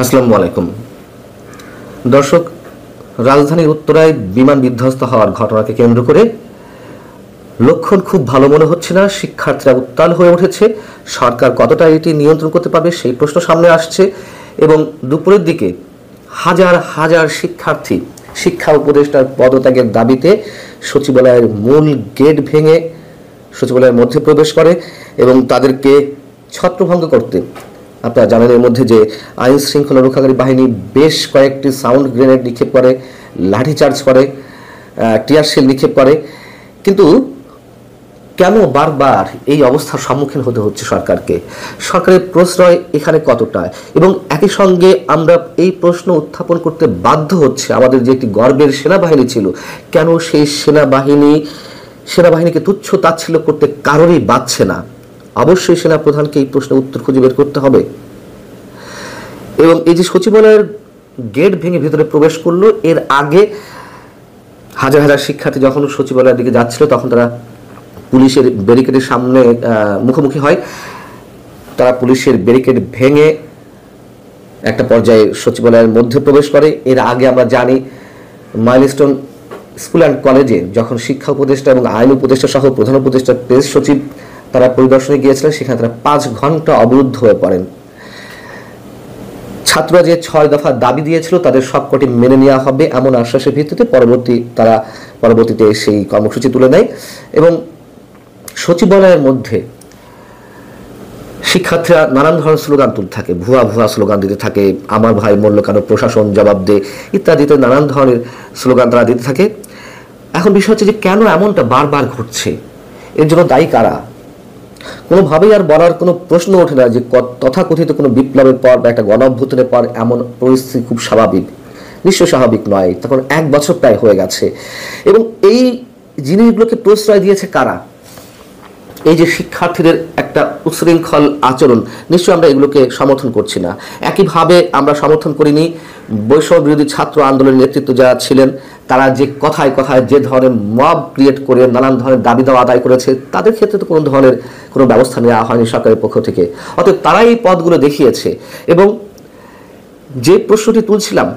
আসসালামু আলাইকুম দর্শক, রাজধানীর উত্তরায় বিমান বিধ্বস্ত হওয়ার ঘটনাকে কেন্দ্র করে লক্ষণ খুব ভালো মনে হচ্ছে না। শিক্ষার্থীরা উত্তাল হয়ে উঠেছে। সরকার কতটা এটি নিয়ন্ত্রণ করতে পারবে সেই প্রশ্ন সামনে আসছে এবং দুপুরের দিকে হাজার হাজার শিক্ষার্থী শিক্ষা উপদেষ্টার পদত্যাগের দাবিতে সচিবালয়ের মূল গেট ভেঙে সচিবালয়ের মধ্যে প্রবেশ করে এবং তাদেরকে ছত্রভঙ্গ করতে, আপনারা জানেন এর মধ্যে যে আইন শৃঙ্খলা রক্ষাকারী বাহিনী বেশ কয়েকটি সাউন্ড গ্রেনেড নিক্ষেপ করে, লাঠিচার্জ করে, টিয়ারশেল নিক্ষেপ করে। কিন্তু কেন বারবার এই অবস্থার সম্মুখীন হতে হচ্ছে সরকারকে? সরকারের প্রশ্রয় এখানে কতটা? এবং একই সঙ্গে আমরা এই প্রশ্ন উত্থাপন করতে বাধ্য হচ্ছে, আমাদের যে একটি গর্বের সেনাবাহিনী ছিল, কেন সেই সেনাবাহিনীকে তুচ্ছ তাচ্ছিল্য করতে কারোরই বাধছে না? অবশ্যই সেনা প্রধানকে এই প্রশ্নের উত্তর খুঁজে বের করতে হবে। এবং এই যে সচিবালয়ের গেট ভেঙে ভিতরে প্রবেশ করলো, এর আগে হাজার হাজার শিক্ষার্থী যখন সচিবালয়ের দিকে যাচ্ছিল তখন তারা পুলিশের ব্যারিকেডের সামনে মুখোমুখি হয়। তারা পুলিশের ব্যারিকেড ভেঙে একটা পর্যায়ে সচিবালয়ের মধ্যে প্রবেশ করে। এর আগে আমরা জানি মাইলস্টোন স্কুল অ্যান্ড কলেজে যখন শিক্ষা উপদেষ্টা এবং আইন উপদেষ্টা সহ প্রধান উপদেষ্টা প্রেস সচিব তারা পরিদর্শনে গিয়েছিলেন, সেখানে তারা 5 ঘন্টা অবরুদ্ধ হয়ে পড়েন। ছাত্ররা যে 6 দফা দাবি দিয়েছিল তাদের সবকটি মেনে নেওয়া হবে এমন আশ্বাসের ভিত্তিতে পরবর্তীতে সেই কর্মসূচি তুলে নেয় এবং সচিবালয়ের মধ্যে শিক্ষার্থীরা নানান ধরনের স্লোগান তুলতে থাকে, ভুয়া স্লোগান দিতে থাকে, আমার ভাই মূল্য কেন, প্রশাসন জবাব দে, ইত্যাদিতে নানান ধরনের স্লোগান তারা দিতে থাকে। এখন বিষয় হচ্ছে যে কেন এমনটা বারবার ঘটছে, এর জন্য দায়ী কারা? কোনোভাবেই আর বলার কোনো প্রশ্ন ওঠে না যে তথাকথিত কোনো বিপ্লবের পর বা একটা গণ অভ্যুত্থানের পর এমন পরিস্থিতি খুব স্বাভাবিক। নিশ্চয় স্বাভাবিক নয়। তখন 1 বছর প্রায় হয়ে গেছে এবং এই জিনিসগুলোকে প্রশ্রয় দিয়েছে কারা? এই যে শিক্ষার্থীদের একটা উচ্ছৃঙ্খল আচরণ, নিশ্চয়ই আমরা এগুলোকে সমর্থন করছি না। একইভাবে আমরা সমর্থন করিনি বৈষম্য বিরোধী ছাত্র আন্দোলনের নেতৃত্ব যারা ছিলেন, তারা যে কথায় কথায় যে ধরনের মব ক্রিয়েট করে নানান ধরনের দাবি দাওয়া আদায় করেছে, তাদের ক্ষেত্রে তো কোনো ধরনের কোনো ব্যবস্থা নেওয়া হয়নি সরকারের পক্ষ থেকে। অতএব তারা এই পথগুলো দেখিয়েছে। এবং যে প্রশ্নটি তুলছিলাম,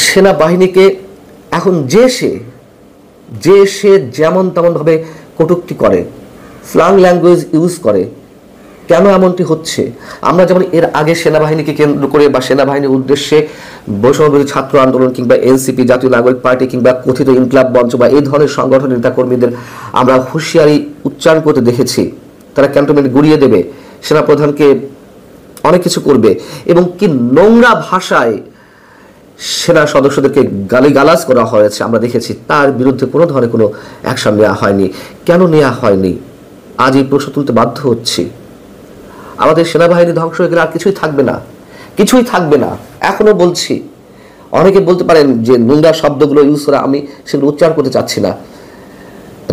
সেনাবাহিনীকে এখন যে সে যেমন তেমনভাবে কটূক্তি করে, স্ল্যাং ল্যাঙ্গুয়েজ ইউজ করে, কেন এমনটি হচ্ছে? আমরা যেমন এর আগে সেনাবাহিনীকে কেন্দ্র করে বা সেনাবাহিনীর উদ্দেশ্যে বৈষম্যবিরোধী ছাত্র আন্দোলন কিংবা এনসিপি, জাতীয় নাগরিক পার্টি কিংবা কথিত ইনকলাব মঞ্চ বা এই ধরনের সংগঠনের নেতাকর্মীদের আমরা হুঁশিয়ারি উচ্চারণ করতে দেখেছি, তারা ক্যান্টনমেন্ট গুড়িয়ে দেবে, সেনাপ্রধানকে অনেক কিছু করবে এবং কি নোংরা ভাষায় সেনা সদস্যদেরকে গালিগালাজ করা হয়েছে আমরা দেখেছি। তার বিরুদ্ধে কোনো ধরনের কোনো অ্যাকশন নেওয়া হয়নি। কেন নেওয়া হয়নি? আজ এই প্রশ্ন তুলতে বাধ্য হচ্ছি। আমাদের সেনাবাহিনী ধ্বংস হয়ে গেলে আর কিছুই থাকবে না। এখনো বলছি, অনেকে বলতে পারেন যে নোংরা শব্দগুলো ইউজ করে, আমি সেগুলো উচ্চারণ করতে চাচ্ছি না।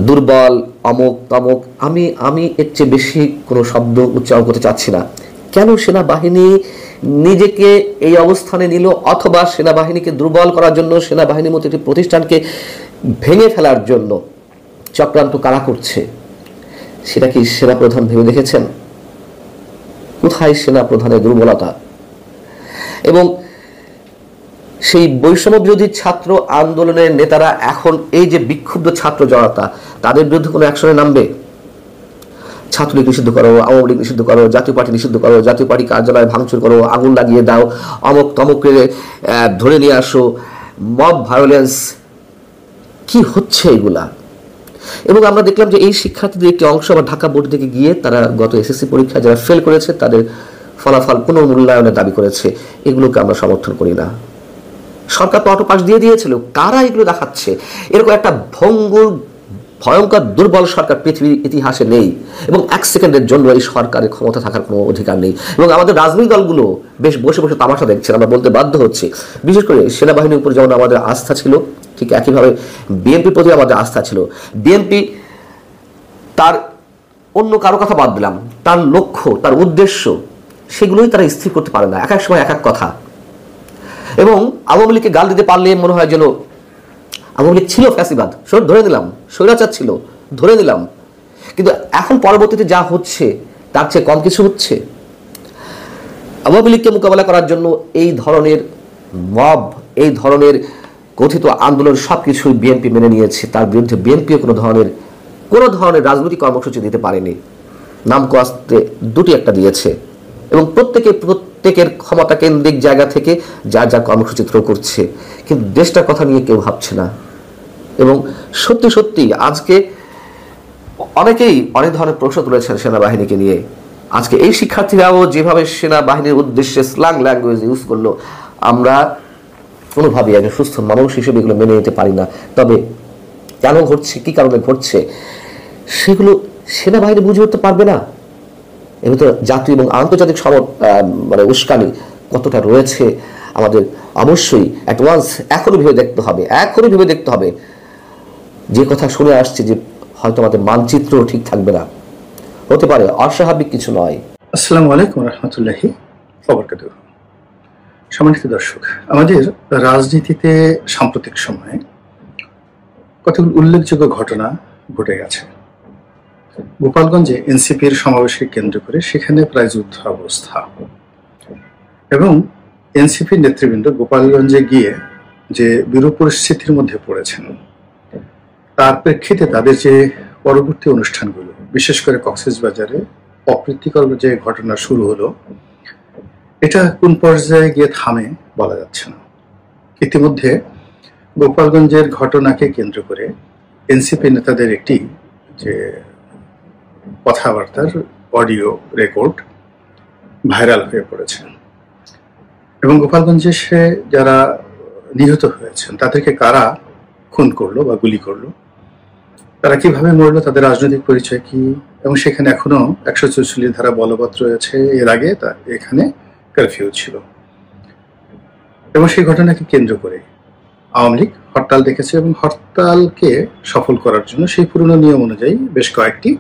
দুর্বল, অমুক তমুক, আমি এর চেয়ে বেশি কোনো শব্দ উচ্চারণ করতে চাচ্ছি না। কেন সেনাবাহিনী নিজেকে এই অবস্থানে নিল? অথবা সেনাবাহিনীকে দুর্বল করার জন্য, সেনাবাহিনীর মতো একটি প্রতিষ্ঠানকে ভেঙে ফেলার জন্য চক্রান্ত কারা করছে, সেটা কি সেনাপ্রধান ভেবে দেখেছেন? কোথায় সেনাপ্রধানের দুর্বলতা? এবং সেই বৈষম্য বিরোধী ছাত্র আন্দোলনের নেতারা এখন এই যে বিক্ষুব্ধ ছাত্র জনতা, তাদের বিরুদ্ধে কোনো অ্যাকশনে নামবে? ছাত্রলীগ নিষিদ্ধ করো, আওয়ামী লীগ নিষিদ্ধ করো, জাতীয় পার্টি নিষিদ্ধ করো, জাতীয় পার্টি কার্যালয় ভাঙচুর করো, আগুন লাগিয়ে দাও, অমুক তমুককে ধরে নিয়ে আসো, মব ভায়োলেন্স, কি হচ্ছে এগুলা? এবং আমরা দেখলাম যে এই শিক্ষার্থীদের একটি অংশ আবার ঢাকা বোর্ড থেকে গিয়ে তারা গত এসএসসি পরীক্ষায় যারা ফেল করেছে তাদের ফলাফল পুনর্মূল্যায়নের দাবি করেছে। এগুলোকে আমরা সমর্থন করি না। সরকার তো অটো পাস দিয়ে দিয়েছিল, কারা এগুলো দেখাচ্ছে? এরকম একটা ভয়ঙ্কর দুর্বল সরকার পৃথিবীর ইতিহাসে নেই এবং 1 সেকেন্ডের জন্য এই সরকারের ক্ষমতা থাকার কোনো অধিকার নেই। এবং আমাদের রাজনৈতিক দলগুলো বেশ বসে বসে তামাশা দেখছেন, আমরা বলতে বাধ্য হচ্ছি। বিশেষ করে সেনাবাহিনীর উপর যেমন আমাদের আস্থা ছিল, ঠিক একইভাবে বিএনপির প্রতি আমাদের আস্থা ছিল। বিএনপি তার অন্য কারো কথা বাদ দিলাম, তার লক্ষ্য, তার উদ্দেশ্য, সেগুলোই তারা স্থির করতে পারে না, এক এক সময় এক এক কথা। এবং আওয়ামী লীগকে গাল দিতে পারলে মনে হয় যেন আওয়ামী লীগ ছিল ফ্যাসিবাদ, ধরে নিলাম, স্বৈরাচার ছিল, ধরে নিলাম। কিন্তু এখন পরবর্তীতে যা হচ্ছে তার চেয়ে কম কিছু হচ্ছে। আওয়ামী লীগকে মোকাবেলা করার জন্য এই ধরনের মব, এই ধরনের কথিত আন্দোলন সবকিছুই বিএনপি মেনে নিয়েছে। তার বিরুদ্ধে বিএনপিও কোনো ধরনের রাজনৈতিক কর্মসূচি দিতে পারেনি। নাম কাস্তে দুটি একটা দিয়েছে এবং প্রত্যেকের ক্ষমতা কেন্দ্রিক জায়গা থেকে যার যার কর্মসূচি থ্রো করছে, কিন্তু দেশটার কথা নিয়ে কেউ ভাবছে না। এবং সত্যি সত্যি আজকে অনেকেই অনেক ধরনের প্রশ্ন তুলেছেন সেনাবাহিনীকে নিয়ে। আজকে এই শিক্ষার্থীরাও যেভাবে সেনাবাহিনীর উদ্দেশ্যে স্ল্যাং ল্যাঙ্গুয়েজ ইউজ করলো, আমরা কোনোভাবেই একজন সুস্থ মানুষ হিসেবে এগুলো মেনে নিতে পারি না। তবে কেন ঘটছে, কী কারণে ঘটছে, সেগুলো সেনাবাহিনী বুঝে উঠতে পারবে না। এর ভিতরে জাতীয় এবং আন্তর্জাতিক মানে উস্কানি কতটা রয়েছে আমাদের অবশ্যই অ্যাডভান্স এখনই ভেবে দেখতে হবে। যে কথা শুনে আসছে যে হয়তো আমাদের মানচিত্র ঠিক থাকবে না, হতে পারে, অস্বাভাবিক কিছু নয়। আসসালামু আলাইকুম রহমতুল্লাহি ওয়া বারাকাতুহু। সম্মানিত দর্শক, আমাদের রাজনীতিতে সাম্প্রতিক সময়ে কতগুলো উল্লেখযোগ্য ঘটনা ঘটে গেছে। গোপালগঞ্জে এনসিপির সমাবেশকে কেন্দ্র করে সেখানে প্রায় যুদ্ধ অবস্থা, এবং এনসিপির নেতৃবৃন্দ গোপালগঞ্জে গিয়ে যে বিরূপ পরিস্থিতির মধ্যে পড়েছেন, তার প্রেক্ষিতে তাদের যে পরবর্তী অনুষ্ঠানগুলো, বিশেষ করে কক্সবাজারে অপ্রীতিকর যে ঘটনা শুরু হলো, এটা কোন পর্যায়ে গিয়ে থামে বলা যাচ্ছে না। ইতিমধ্যে গোপালগঞ্জের ঘটনাকে কেন্দ্র করে এনসিপি নেতাদের একটি যে কথাবার্তার অডিও রেকর্ড ভাইরাল হয়ে পড়েছে, এবং গোপালগঞ্জে সে যারা নিহত হয়েছেন তাদেরকে কারা খুন করলো বা গুলি করলো, তারা কিভাবে মরলো, তাদের রাজনৈতিক পরিচয় কি, এবং সেখানে এখনো 144 ধারা বলবৎ রয়েছে। এর আগে এখানে কারফিউ ছিল, এবং সেই ঘটনাকে কেন্দ্র করে আওয়ামী লীগ হরতাল ডেকেছে, এবং হরতালকে সফল করার জন্য সেই পুরনো নিয়ম অনুযায়ী বেশ কয়েকটি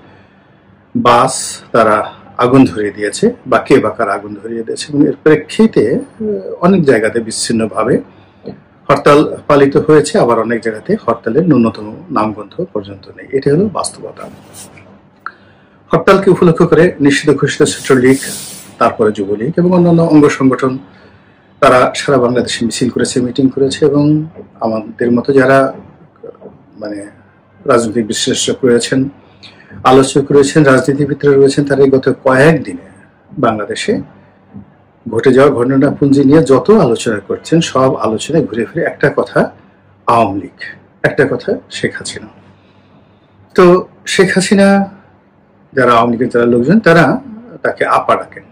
বাস তারা আগুন ধরিয়ে দিয়েছে, বা কে বা কারা আগুন ধরিয়ে দিয়েছে, এবং এর প্রেক্ষিতে অনেক জায়গাতে বিচ্ছিন্নভাবে হরতাল পালিত হয়েছে, আবার অনেক জায়গাতে হরতালের ন্যূনতম নামগন্ধ পর্যন্ত নেই। এটা হলো বাস্তবতা। হরতালকে উপলক্ষ করে নিষিদ্ধ ঘোষিত ছাত্রলীগ, তারপরে যুবলীগ এবং অন্যান্য অঙ্গ সংগঠন তারা সারা বাংলাদেশে মিছিল করেছে, মিটিং করেছে, এবং আমাদের মতো যারা মানে রাজনৈতিক বিশ্লেষক রয়েছেন, আলোচক রয়েছেন, রাজনীতিবিদরা রয়েছেন, তারা গত কয়েকদিনে বাংলাদেশে ঘটে যাওয়া ঘটনাপুঞ্জি নিয়ে যত আলোচনা করছেন, সব আলোচনায় ঘুরে ফিরে একটা কথা আওয়ামী লীগ, একটা কথা শেখ হাসিনা। তো শেখ হাসিনা, যারা আওয়ামী লীগের যারা লোকজন, তারা তাকে আপা ডাকেন,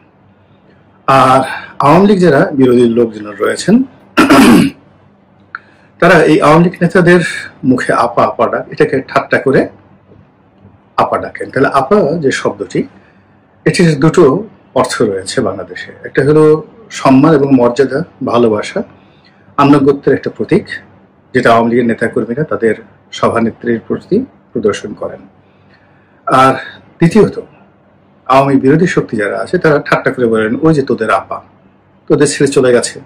আর আওয়ামী লীগ যারা বিরোধী লোকজন রয়েছেন, তারা এই আওয়ামী লীগ নেতাদের মুখে আপা আপা ডাক, এটাকে ঠাট্টা করে আপা ডাকেন। তাহলে আপা যে শব্দটি, এটির দুটো অর্থ রয়েছে বাংলাদেশে। একটা হলো সম্মান এবং মর্যাদা, ভালোবাসা, আনুগত্যের একটা প্রতীক, যেটা আওয়ামী লীগের নেতাকর্মীরা তাদের সভানেত্রীর প্রতি প্রদর্শন করেন। আর দ্বিতীয়ত, আওয়ামী বিরোধী শক্তি যারা আছে তারা ঠাট্টা করে বলেন, ওই যে তোদের আপা, তোদের ছেড়ে চলে গেছে,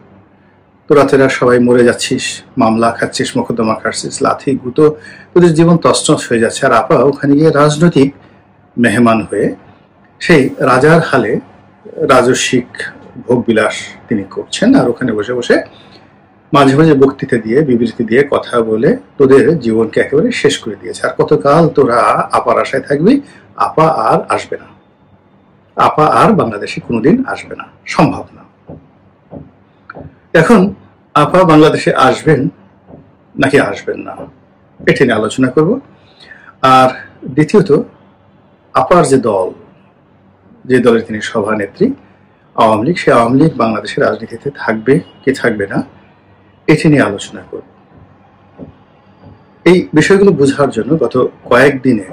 তোরা সবাই মরে যাচ্ছিস, মামলা খাচ্ছিস, মোকদ্দমা খাচ্ছিস, লাথি গুঁতো, তোদের জীবন তছনছ হয়ে যাচ্ছে, আর আপা ওখানে গিয়ে রাজনৈতিক মেহমান হয়ে সেই রাজার হালে রাজস্বিক ভোগবিলাস তিনি করছেন, আর ওখানে বসে বসে মাঝে মাঝে বক্তৃতা দিয়ে, বিবৃতি দিয়ে, কথা বলে তোদের জীবনকে একেবারে শেষ করে দিয়েছে। আর কতকাল তোরা আপার আশায় থাকবি? আপা আর আসবে না, আপা আর বাংলাদেশে কোনোদিন আসবে না, সম্ভব না। এখন আপা বাংলাদেশে আসবেন নাকি আসবেন না, এটা নিয়ে আলোচনা করব। আর দ্বিতীয়ত, আপার যে দল, যে দলের তিনি সভানেত্রী, আওয়ামী লীগ, সে আওয়ামী লীগ বাংলাদেশের রাজনীতিতে থাকবে কি থাকবে না, এটি নিয়ে আলোচনা করব। এই বিষয়গুলো বোঝার জন্য গত কয়েকদিনে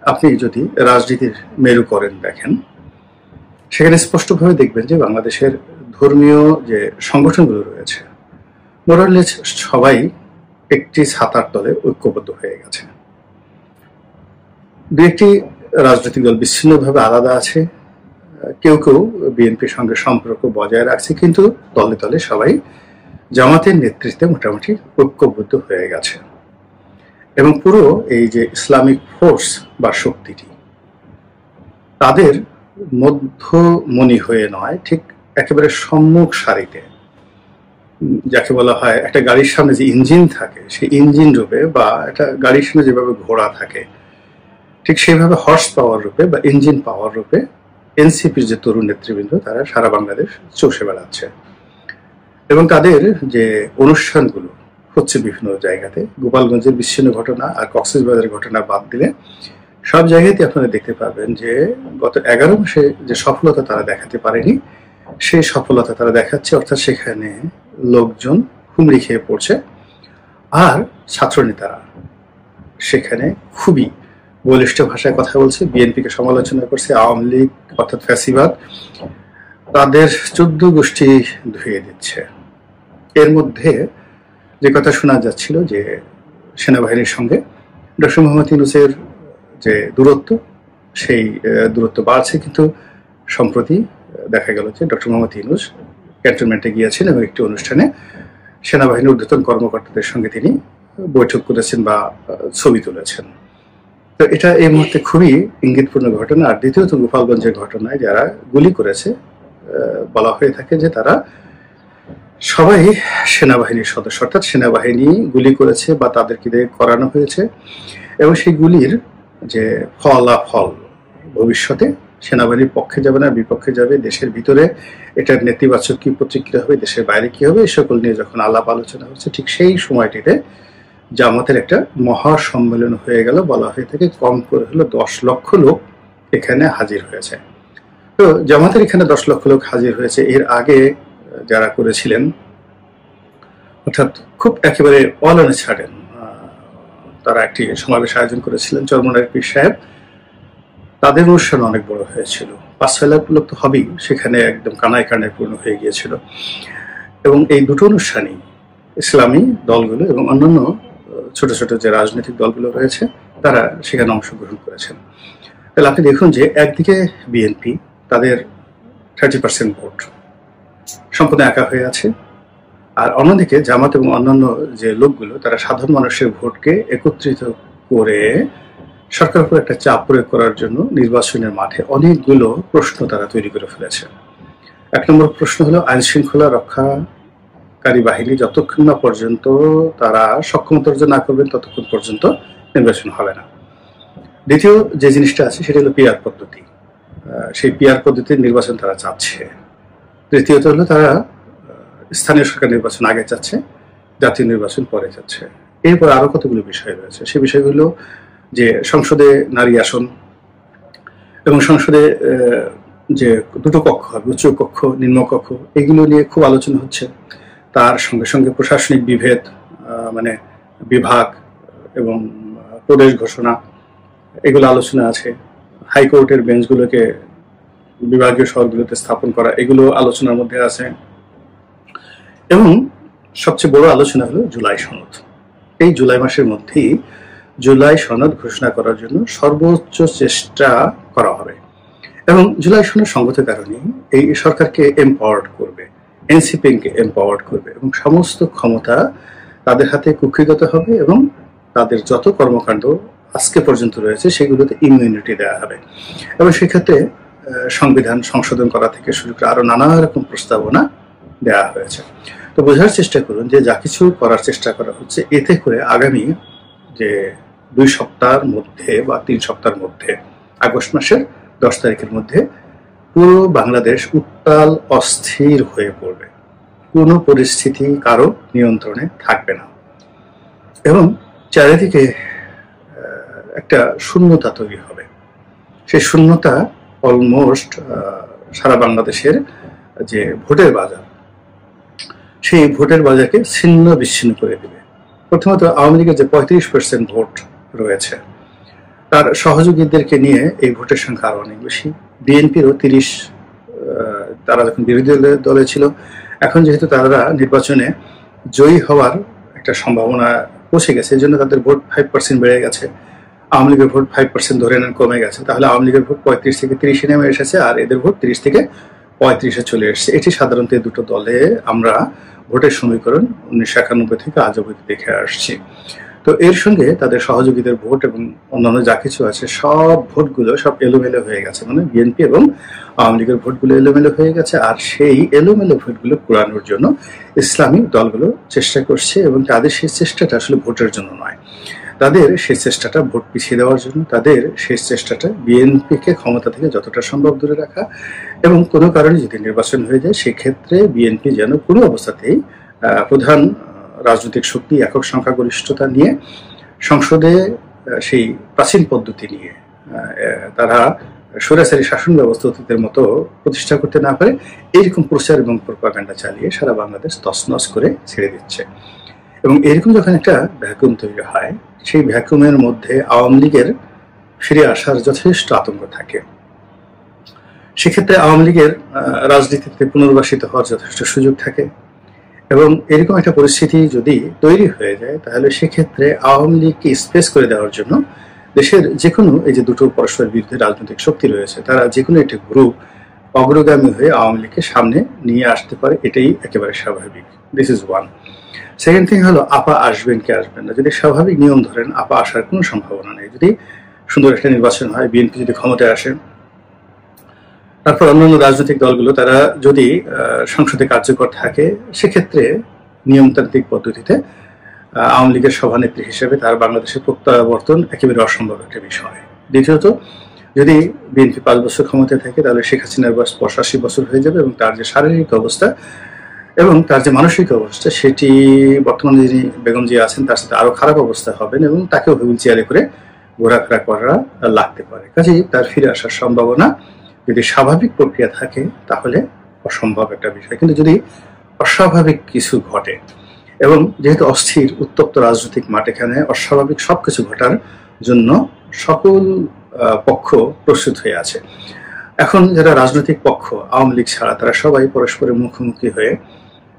আপনি যদি রাজনীতির মেরুকরণ দেখেন, সেখানে স্পষ্টভাবে দেখবেন যে বাংলাদেশের ধর্মীয় যে সংগঠনগুলো রয়েছে, মোরালেস সবাই একটি ছাতার তলে ঐক্যবদ্ধ হয়ে গেছে। দু একটি রাজনৈতিক দল বিচ্ছিন্নভাবে আলাদা আছে, কেউ কেউ বিএনপির সঙ্গে সম্পর্ক বজায় রাখছে, কিন্তু দলে দলে সবাই জামাতের নেতৃত্বে মোটামুটি ঐক্যবদ্ধ হয়ে গেছে। এবং পুরো এই যে ইসলামিক ফোর্স বা শক্তিটি, তাদের মধ্যমণি হয়ে নয়, ঠিক একেবারে সম্মুখ সারিতে, যাকে বলা হয় একটা গাড়ির সামনে যে ইঞ্জিন থাকে সেই ইঞ্জিন রূপে, বা একটা গাড়ির সামনে যেভাবে ঘোড়া থাকে ঠিক সেইভাবে হর্স পাওয়ার রূপে বা ইঞ্জিন পাওয়ার রূপে এনসিপির যে তরুণ নেতৃবৃন্দ তারা সারা বাংলাদেশ চষে বেড়াচ্ছে। এবং তাদের যে অনুষ্ঠানগুলো হচ্ছে বিভিন্ন জায়গাতে, গোপালগঞ্জের বিচ্ছিন্ন ঘটনা আর কক্সবাজারের ঘটনা বাদ দিলে সব জায়গাতে আপনারা দেখতে পাবেন যে গত 11 মাসে যে সফলতা তারা দেখাতে পারেনি সেই সফলতা তারা দেখাচ্ছে। অর্থাৎ সেখানে লোকজন হুমড়ি খেয়ে পড়ছে, আর ছাত্রনেতারা সেখানে খুবই বলিষ্ঠ ভাষায় কথা বলছে, বিএনপিকে সমালোচনা করছে, আওয়ামী লীগ অর্থাৎ ফ্যাসিবাদ তাদের 14 গোষ্ঠী ধুয়ে দিচ্ছে। এর মধ্যে যে কথা শোনা যাচ্ছিল যে সেনাবাহিনীর সঙ্গে ডক্টর মোহাম্মদ ইউনূসের যে দূরত্ব, সেই দূরত্ব বাড়ছে, কিন্তু সম্প্রতি দেখা গেল যে ডক্টর মোহাম্মদ ইউনূস ক্যান্টনমেন্টে গিয়েছেন এবং একটি অনুষ্ঠানে সেনাবাহিনীর ঊর্ধ্বতন কর্মকর্তাদের সঙ্গে তিনি বৈঠক করেছেন বা ছবি তুলেছেন। তো এটা এই মুহূর্তে খুবই ইঙ্গিতপূর্ণ ঘটনা। আর দ্বিতীয়ত গোপালগঞ্জের ঘটনায় যারা গুলি করেছে বলা হয়ে থাকে যে তারা সবাই সেনাবাহিনীর সদস্য, অর্থাৎ সেনাবাহিনী গুলি করেছে বা তাদেরকে দিয়ে করানো হয়েছে, এবং সেই গুলির যে ফলাফল ভবিষ্যতে সেনাবাহিনীর পক্ষে যাবে না বিপক্ষে যাবে, দেশের ভিতরে এটার নেতিবাচক কি প্রতিক্রিয়া হবে, দেশের বাইরে কি হবে, এই সকল নিয়ে যখন আলাপ আলোচনা হচ্ছে ঠিক সেই সময়টিতে জামাতের একটা মহা সম্মেলন হয়ে গেল। বলা হয়ে থাকে কম করে হলো 10 লক্ষ লোক এখানে হাজির হয়েছে। তো জামাতের এখানে 10 লক্ষ লোক হাজির হয়েছে। এর আগে যারা করেছিলেন, অর্থাৎ খুব একেবারে অল অন ছাড়েন, তারা একটি সমাবেশ আয়োজন করেছিলেন চরমনাইয়ের পীর সাহেব, তাদের অনুষ্ঠান অনেক বড় হয়েছিল, 5-6 লাখ লোক তো হবেই, সেখানে একদম কানায় কানায় পূর্ণ হয়ে গিয়েছিল। এবং এই দুটো অনুষ্ঠানই ইসলামী দলগুলো এবং অন্যান্য ছোট ছোট যে রাজনৈতিক দলগুলো রয়েছে তারা সেখানে অংশগ্রহণ করেছেন। তাহলে আপনি দেখুন যে একদিকে বিএনপি তাদের 30% ভোট সম্পূর্ণ একা হয়ে আছে, আর অন্যদিকে জামাত এবং অন্যান্য যে লোকগুলো তারা সাধারণ মানুষের ভোটকে একত্রিত করে সরকারের উপর একটা চাপ প্রয়োগ করার জন্য নির্বাচনের মাঠে অনেকগুলো প্রশ্ন তারা তৈরি করে ফেলেছে। 1 নম্বর প্রশ্ন হলো আইন শৃঙ্খলা রক্ষাকারী বাহিনী যতক্ষণ না পর্যন্ত তারা সক্ষমতা অর্জন না করবেন ততক্ষণ পর্যন্ত নির্বাচন হবে না। দ্বিতীয় যে জিনিসটা আছে সেটা হলো পিআর পদ্ধতি, সেই পিআর পদ্ধতির নির্বাচন তারা চাচ্ছে। তৃতীয়ত হলো তারা স্থানীয় সরকার নির্বাচন আগে চাচ্ছে, জাতীয় নির্বাচন পরে যাচ্ছে। এরপর আরো কতগুলো বিষয় রয়েছে, সেই বিষয়গুলো যে সংসদে নারী আসন এবং সংসদে যে 2টো কক্ষ হবে, উচ্চ কক্ষ নিম্ন কক্ষ, এগুলো নিয়ে খুব আলোচনা হচ্ছে। তার সঙ্গে সঙ্গে প্রশাসনিক বিভেদ, মানে বিভাগ এবং প্রদেশ ঘোষণা, এগুলো আলোচনা আছে। হাইকোর্টের বেঞ্চগুলোকে বিভাগীয় শহরগুলোতে স্থাপন করা, এগুলো আলোচনার মধ্যে আছে। এবং সবচেয়ে বড় আলোচনা হলো জুলাই সনদ। এই জুলাই মাসের মধ্যেই জুলাই সনদ ঘোষণা করার জন্য সর্বোচ্চ চেষ্টা করা হবে, এবং জুলাই সনদ সঙ্গত কারণে এই সরকারকে এম্পাওয়ার্ড করবে, এনসিপিকে এম্পাওয়ার্ড করবে, এবং সমস্ত ক্ষমতা তাদের হাতে কুক্ষিগত হবে, এবং তাদের যত কর্মকাণ্ড আজকে পর্যন্ত রয়েছে সেগুলোতে ইমিউনিটি দেওয়া হবে। এবং সেক্ষেত্রে সংবিধান সংশোধন করা থেকে শুরু করে আরো নানা রকম প্রস্তাবনা দেওয়া হয়েছে। তো বোঝার চেষ্টা করুন যে যা কিছু করার চেষ্টা করা হচ্ছে, এতে করে আগামী যে 2 সপ্তাহের মধ্যে বা 3 সপ্তাহের মধ্যে, আগস্ট মাসের 10 তারিখের মধ্যে পুরো বাংলাদেশ উত্তাল অস্থির হয়ে পড়বে, কোনো পরিস্থিতি কারো নিয়ন্ত্রণে থাকবে না, এবং চারিদিকে একটা শূন্যতা তৈরি হবে। সেই শূন্যতা অলমোস্ট সারা বাংলাদেশের যে ভোটের বাজার, সেই ভোটের বাজারকে ছিন্ন বিচ্ছিন্ন করে দেবে। প্রথমত আওয়ামী লীগের যে 35% ভোট রয়েছে, তার সহযোগীদেরকে নিয়ে এই ভোটের সংখ্যা আরো অনেক বেশি। বিএনপিরও 30, তারা যখন বিরোধী দলে ছিল, এখন যেহেতু তারা নির্বাচনে জয়ী হওয়ার একটা সম্ভাবনা পৌঁছে গেছে, এই জন্য তাদের ভোট 5% বেড়ে গেছে। আওয়ামী লীগের ভোট 5% ধরে নেন কমে গেছে, তাহলে আওয়ামী লীগের ভোট 35 থেকে 30 নেমে এসেছে, আর এদের ভোট 30 থেকে 35 চলে এসেছে। এটি সাধারণত এই দুটো দলে আমরা ভোটের সমীকরণ 1991 থেকে আজ অবধি দেখে আসছি। তো এর সঙ্গে তাদের সহযোগীদের ভোট এবং অন্যান্য যা কিছু আছে সব ভোটগুলো সব এলোমেলো হয়ে গেছে, মানে বিএনপি এবং আওয়ামী লীগের ভোটগুলো এলোমেলো হয়ে গেছে। আর সেই এলোমেলো ভোটগুলো কুড়ানোর জন্য ইসলামী দলগুলো চেষ্টা করছে, এবং তাদের সেই চেষ্টাটা আসলে ভোটের জন্য নয়, তাদের সেই চেষ্টাটা ভোট পিছিয়ে দেওয়ার জন্য, তাদের সেই চেষ্টাটা বিএনপিকে ক্ষমতা থেকে যতটা সম্ভব দূরে রাখা, এবং কোনো কারণে যদি নির্বাচন হয়ে যায় সেক্ষেত্রে বিএনপি যেন কোনো অবস্থাতেই প্রধান রাজনৈতিক শক্তি একক সংখ্যাগরিষ্ঠতা নিয়ে সংসদে সেই প্রাচীন পদ্ধতি নিয়ে তারা স্বৈরাচারী শাসন ব্যবস্থা অতীতের মতো প্রতিষ্ঠা করতে না পারে, এইরকম প্রচার এবং প্রপাগান্ডা চালিয়ে সারা বাংলাদেশ তছনছ করে ছেড়ে দিচ্ছে। এবং এরকম যখন একটা ভ্যাকুয়াম তৈরি হয়, সেই ভ্যাকুয়ামের মধ্যে আওয়ামী লীগের ফিরে আসার যথেষ্ট আতঙ্ক থাকে। সেক্ষেত্রে আওয়ামী লীগের রাজনীতিতে পুনর্বাসিত হওয়ার যথেষ্ট সুযোগ থাকে, এবং এরকম একটা পরিস্থিতি যদি তৈরি হয়ে যায় তাহলে সেক্ষেত্রে আওয়ামী লীগকে স্পেস করে দেওয়ার জন্য দেশের যে কোনো এই যে দুটো পরস্পরের বিরুদ্ধে রাজনৈতিক শক্তি রয়েছে তারা যে কোনো একটি গ্রুপ অগ্রগামী হয়ে আওয়ামী লীগকে সামনে নিয়ে আসতে পারে, এটাই একেবারে স্বাভাবিক। This is one. Second thing হলো আপা আসবেন কি আসবেন না। যদি স্বাভাবিক নিয়ম ধরেন আপা আসার কোনো সম্ভাবনা নেই। যদি সুন্দর একটা নির্বাচন হয়, বিএনপি যদি ক্ষমতায় আসে, তারপর অন্যান্য রাজনৈতিক দলগুলো তারা যদি সংসদে কার্যকর থাকে, সেক্ষেত্রে নিয়মতান্ত্রিক পদ্ধতিতে আওয়ামী লীগের সভানেত্রী হিসেবে তার বাংলাদেশের প্রত্যাবর্তন একেবারে অসম্ভব একটা বিষয়। দ্বিতীয়ত, যদি বিএনপি 5 বছর ক্ষমতায় থাকে তাহলে শেখ হাসিনার বয়স 85 বছর হয়ে যাবে, এবং তার যে শারীরিক অবস্থা এবং তার যে মানসিক অবস্থা সেটি বর্তমানে যিনি বেগম জিয়া আছেন তার সাথে আরো খারাপ অবস্থা হবেন, এবং তাকেও হুইল চেয়ারে করে ঘোরাফেরা করা লাগতে পারে। কাজেই তার ফিরে আসার সম্ভাবনা যদি স্বাভাবিক প্রক্রিয়া থাকে তাহলে অসম্ভব একটা বিষয়। কিন্তু যদি অস্বাভাবিক কিছু ঘটে, এবং যেহেতু অস্থির উত্তপ্ত রাজনৈতিক মাঠ, এখানে অস্বাভাবিক সবকিছু ঘটার জন্য সকল পক্ষ প্রস্তুত হয়ে আছে। এখন যারা রাজনৈতিক পক্ষ আওয়ামী লীগ ছাড়া তারা সবাই পরস্পরের মুখোমুখি হয়ে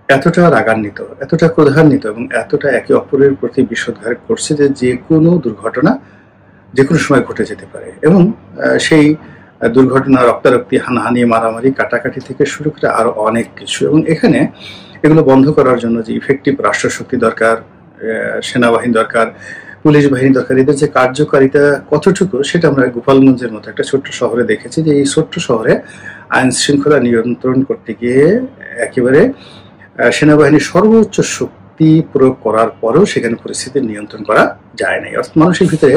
এতটা রাগান্বিত, এতটা ক্রোধান্বিত এবং এতটা একে অপরের প্রতি বিষোদ্গার করছে যে যে কোনো দুর্ঘটনা যে কোনো সময় ঘটে যেতে পারে, এবং সেই দুর্ঘটনা রক্তারক্তি, হানাহানি, মারামারি, কাটাকাটি থেকে শুরু করে আরো অনেক কিছু। এবং এখানে এগুলো বন্ধ করার জন্য যে ইফেক্টিভ রাষ্ট্রশক্তি দরকার, সেনাবাহিনী দরকার, পুলিশ বাহিনী দরকার, এদের যে কার্যকারিতা কতটুকু সেটা আমরা গোপালগঞ্জের মতো একটা ছোট্ট শহরে দেখেছি, যে এই ছোট্ট শহরে আইন শৃঙ্খলা নিয়ন্ত্রণ করতে গিয়ে একেবারে সেনাবাহিনীর সর্বোচ্চ শক্তি প্রয়োগ করার পরেও সেখানে পরিস্থিতি নিয়ন্ত্রণ করা যায় নাই। অর্থাৎ মানুষের ভিতরে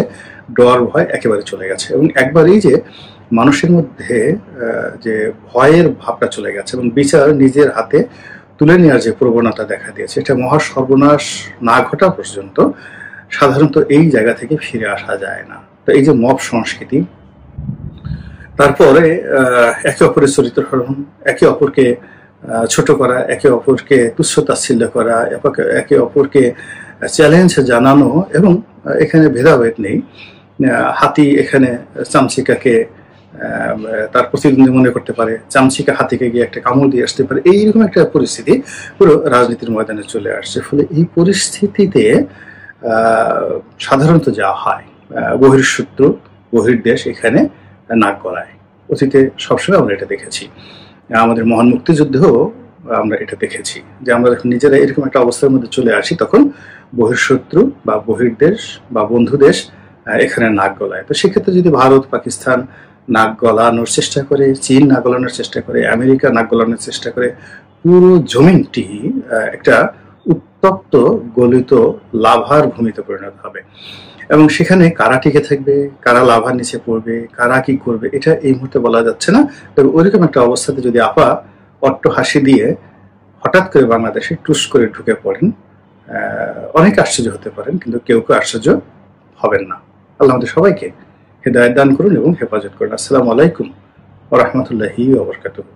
ডর ভয় একেবারে চলে গেছে, এবং একবারেই যে মানুষের মধ্যে যে ভয়ের ভাবটা চলে গেছে এবং বিচার নিজের হাতে তুলে নেওয়ার যে প্রবণতা দেখা দিয়েছে, এটা মহা সর্বনাশ না ঘটা পর্যন্ত সাধারণত এই জায়গা থেকে ফিরে আসা যায় না। তো এই যে মব সংস্কৃতি, তারপরে একে অপরের চরিত্র হরণ, একে অপরকে ছোট করা, একে অপরকে তুচ্ছ তাচ্ছিল্য করা, একে অপরকে চ্যালেঞ্জ জানানো, এবং এখানে ভেদাভেদ নেই। হাতি এখানে চামচিকাকে তার প্রতিদ্বন্দ্বী মনে করতে পারে, চামচিকা হাতিকে গিয়ে একটা কামড় দিয়ে আসতে পারে, এইরকম একটা পরিস্থিতি পুরো রাজনীতির ময়দানে চলে আসছে। ফলে এই পরিস্থিতিতে সাধারণত যা হয়, বহির্শত্রু বহির্দেশ এখানে নাক গলায়। অতীতে সবসময় আমরা এটা দেখেছি, আমাদের মহান মুক্তিযুদ্ধেও আমরা এটা দেখেছি, যে আমরা যখন নিজেরা এরকম একটা অবস্থার মধ্যে চলে আসি তখন বহির্শত্রু বা বহির্দেশ বা বন্ধু দেশ এখানে নাক গলায়। তো সেক্ষেত্রে যদি ভারত, পাকিস্তান নাক গলানোর চেষ্টা করে, চীন নাক গলানোর চেষ্টা করে, আমেরিকা নাক গলানোর চেষ্টা করে, পুরো জমিনটি একটা উত্তপ্ত গলিত লাভার ভূমিতে পরিণত হবে, এবং সেখানে কারা টিকে থাকবে, কারা লাভার নিচে পড়বে, কারা কি করবে, এটা এই মুহূর্তে বলা যাচ্ছে না। তবে ওইরকম একটা অবস্থাতে যদি আপা অট্ট হাসি দিয়ে হঠাৎ করে বাংলাদেশে টুস করে ঢুকে পড়েন, অনেক আশ্চর্য হতে পারেন, কিন্তু কেউ কেউ আশ্চর্য হবেন না। আল্লাহ আমাদের সবাইকে হেদায়েত দান করুন এবং হেফাজত করুন। আসসালামু আলাইকুম ওয়া রাহমাতুল্লাহি ওয়া বারাকাতুহু।